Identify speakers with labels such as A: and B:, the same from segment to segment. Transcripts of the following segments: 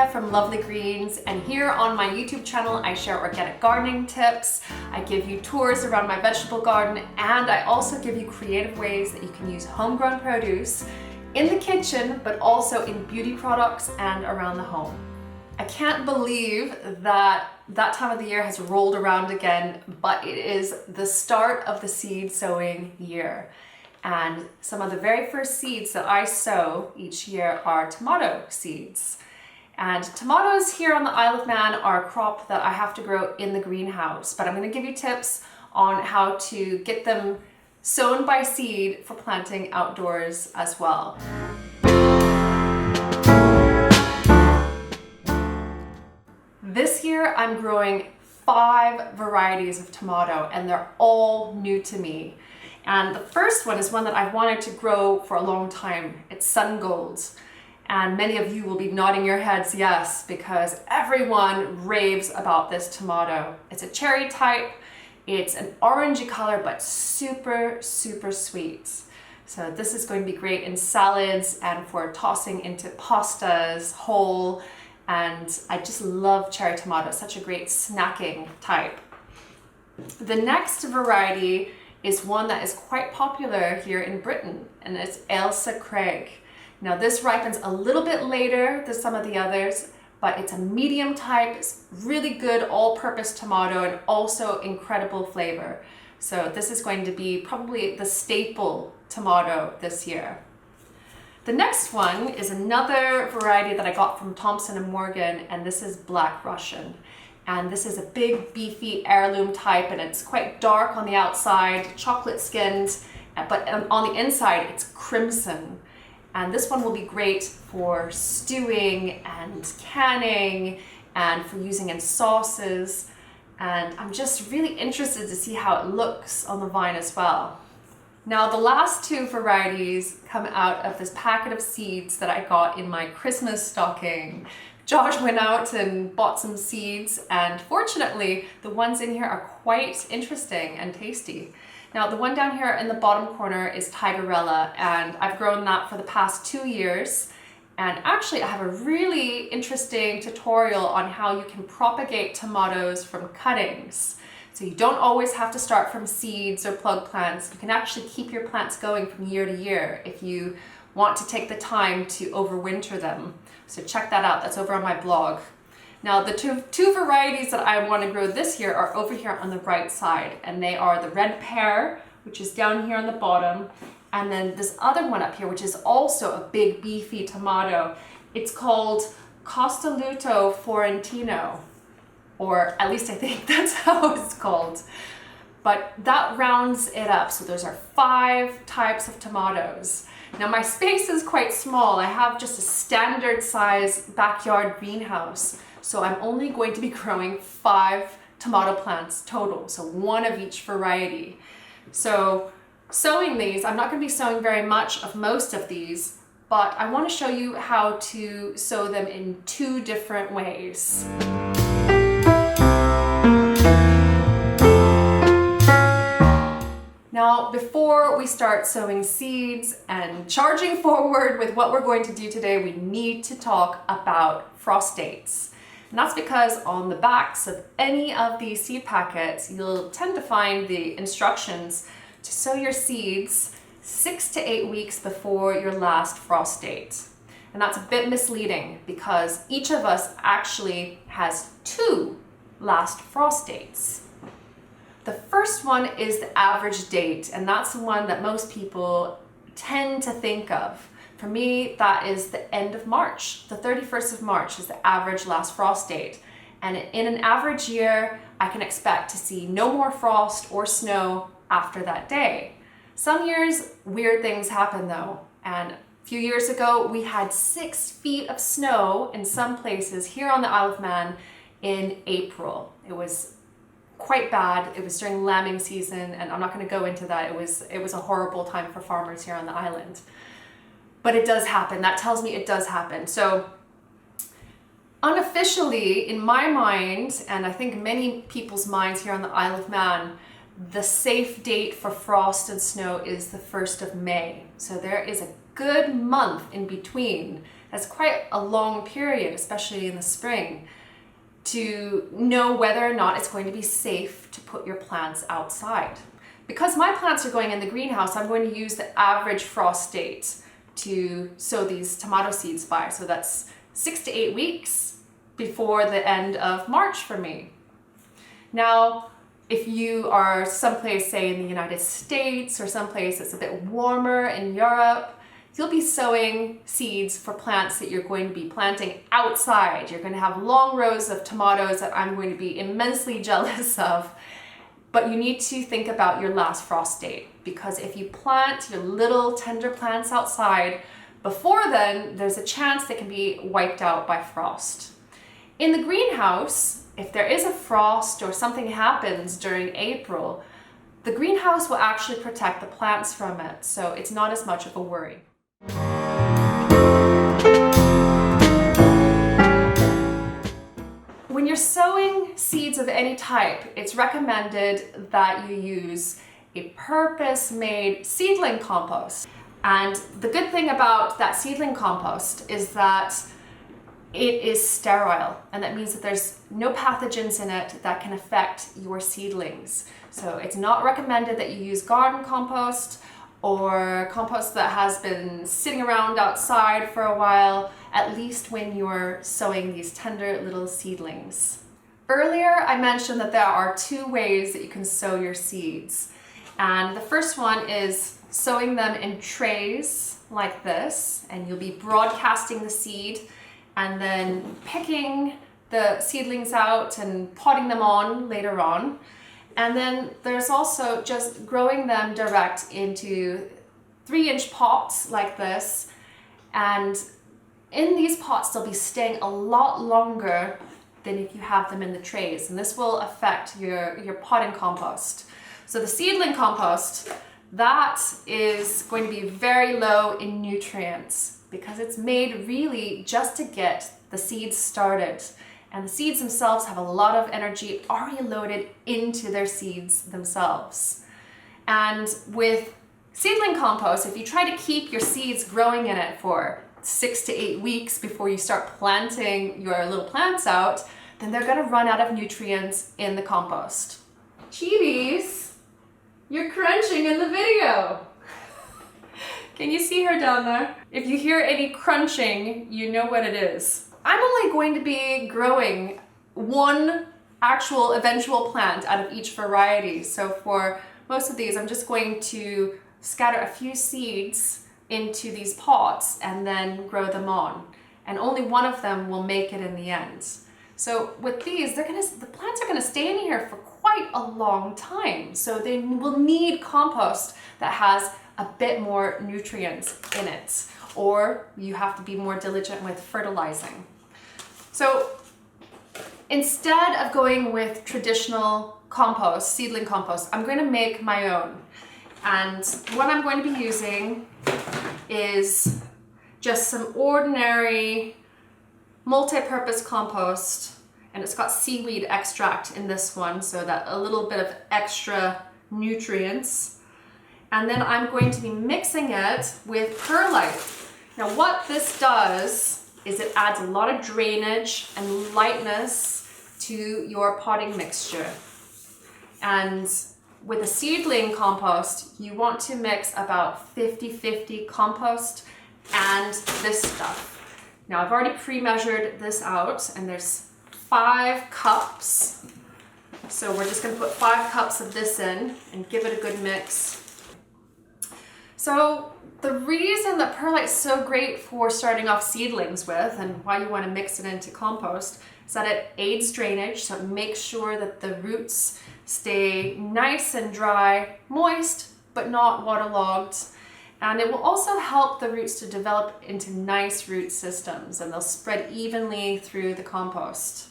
A: Sonia from Lovely Greens, and here on my YouTube channel I share organic gardening tips, I give you tours around my vegetable garden, and I also give you creative ways that you can use homegrown produce in the kitchen but also in beauty products and around the home. I can't believe that that time of the year has rolled around again, but it is the start of the seed sowing year. And some of the very first seeds that I sow each year are tomato seeds. And tomatoes here on the Isle of Man are a crop that I have to grow in the greenhouse, but I'm going to give you tips on how to get them sown by seed for planting outdoors as well. This year I'm growing 5 varieties of tomato, and they're all new to me. And the first one is one that I've wanted to grow for a long time. It's Sun Gold. And many of you will be nodding your heads yes, because everyone raves about this tomato. It's a cherry type. It's an orangey color, but super, super sweet. So this is going to be great in salads and for tossing into pastas whole. And I just love cherry tomato, such a great snacking type. The next variety is one that is quite popular here in Britain, and it's Ailsa Craig. Now this ripens a little bit later than some of the others, but it's a medium type, it's really good all-purpose tomato and also incredible flavor. So this is going to be probably the staple tomato this year. The next one is another variety that I got from Thompson & Morgan, and this is Black Russian. And this is a big, beefy heirloom type, and it's quite dark on the outside, chocolate skinned, but on the inside it's crimson. And this one will be great for stewing and canning and for using in sauces. And I'm just really interested to see how it looks on the vine as well. Now the last 2 varieties come out of this packet of seeds that I got in my Christmas stocking. Josh went out and bought some seeds, and fortunately the ones in here are quite interesting and tasty. Now the one down here in the bottom corner is Tigerella, and I've grown that for the past 2 years. And actually I have a really interesting tutorial on how you can propagate tomatoes from cuttings. So you don't always have to start from seeds or plug plants. You can actually keep your plants going from year to year if you want to take the time to overwinter them. So check that out, that's over on my blog. Now the two varieties that I want to grow this year are over here on the right side, and they are the red pear, which is down here on the bottom, and then this other one up here, which is also a big beefy tomato. It's called Costaluto Fiorentino, or at least I think that's how it's called. But that rounds it up. So those are 5 types of tomatoes. Now my space is quite small. I have just a standard size backyard greenhouse. So I'm only going to be growing 5 tomato plants total. So 1 of each variety. So sowing these, I'm not going to be sowing very much of most of these, but I want to show you how to sow them in 2 different ways. Now, before we start sowing seeds and charging forward with what we're going to do today, we need to talk about frost dates. And that's because on the backs of any of these seed packets, you'll tend to find the instructions to sow your seeds 6 to 8 weeks before your last frost date. And that's a bit misleading because each of us actually has 2 last frost dates. The first one is the average date, and that's the one that most people tend to think of. For me, that is the end of March. The 31st of March is the average last frost date. And in an average year, I can expect to see no more frost or snow after that day. Some years, weird things happen though. And a few years ago, we had 6 feet of snow in some places here on the Isle of Man in April. It was quite bad. It was during lambing season, and I'm not going to go into that. It was a horrible time for farmers here on the island. But it does happen. That tells me it does happen. So unofficially, in my mind, and I think many people's minds here on the Isle of Man, the safe date for frost and snow is the 1st of May. So there is a good month in between That's quite a long period, especially in the spring, to know whether or not it's going to be safe to put your plants outside. Because my plants are going in the greenhouse, I'm going to use the average frost date to sow these tomato seeds by. So that's 6 to 8 weeks before the end of March for me. Now, if you are someplace, say in the United States or someplace that's a bit warmer in Europe, you'll be sowing seeds for plants that you're going to be planting outside. You're going to have long rows of tomatoes that I'm going to be immensely jealous of. But you need to think about your last frost date, because if you plant your little tender plants outside before then, there's a chance they can be wiped out by frost. In the greenhouse, if there is a frost or something happens during April, the greenhouse will actually protect the plants from it, so it's not as much of a worry. When you're sowing seeds of any type, it's recommended that you use a purpose-made seedling compost. And the good thing about that seedling compost is that it is sterile, and that means that there's no pathogens in it that can affect your seedlings. So it's not recommended that you use garden compost or compost that has been sitting around outside for a while, at least when you're sowing these tender little seedlings. Earlier, I mentioned that there are 2 ways that you can sow your seeds. And the first one is sowing them in trays like this, and you'll be broadcasting the seed and then picking the seedlings out and potting them on later on. And then there's also just growing them direct into 3-inch pots like this. And in these pots, they'll be staying a lot longer than if you have them in the trays. And this will affect your potting compost. So the seedling compost, that is going to be very low in nutrients because it's made really just to get the seeds started. And the seeds themselves have a lot of energy already loaded into their seeds themselves. And with seedling compost, if you try to keep your seeds growing in it for 6 to 8 weeks before you start planting your little plants out, then they're gonna run out of nutrients in the compost. Chibi's, you're crunching in the video. Can you see her down there? If you hear any crunching, you know what it is. I'm only going to be growing 1 actual eventual plant out of each variety. So for most of these, I'm just going to scatter a few seeds into these pots and then grow them on. And only one of them will make it in the end. So with these, the plants are gonna stay in here for quite a long time. So they will need compost that has a bit more nutrients in it, or you have to be more diligent with fertilizing. So instead of going with traditional compost, seedling compost, I'm going to make my own. And what I'm going to be using is just some ordinary multi-purpose compost, and it's got seaweed extract in this one, so that a little bit of extra nutrients. And then I'm going to be mixing it with perlite. Now what this does is it adds a lot of drainage and lightness to your potting mixture. And with a seedling compost, you want to mix about 50-50 compost and this stuff. Now I've already pre-measured this out, and there's 5 cups. So we're just gonna put 5 cups of this in and give it a good mix. So the reason that perlite is so great for starting off seedlings with, and why you want to mix it into compost, is that it aids drainage, so it makes sure that the roots stay nice and dry, moist, but not waterlogged. And it will also help the roots to develop into nice root systems, and they'll spread evenly through the compost.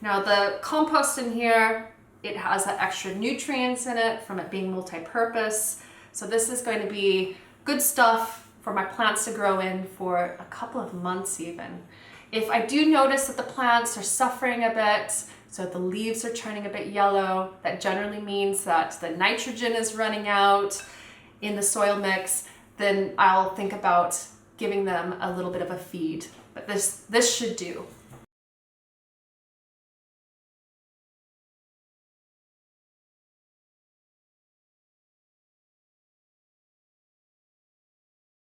A: Now the compost in here, it has that extra nutrients in it from it being multi-purpose. So this is going to be good stuff for my plants to grow in for a couple of months even. If I do notice that the plants are suffering a bit, so the leaves are turning a bit yellow, that generally means that the nitrogen is running out in the soil mix, then I'll think about giving them a little bit of a feed, but this should do.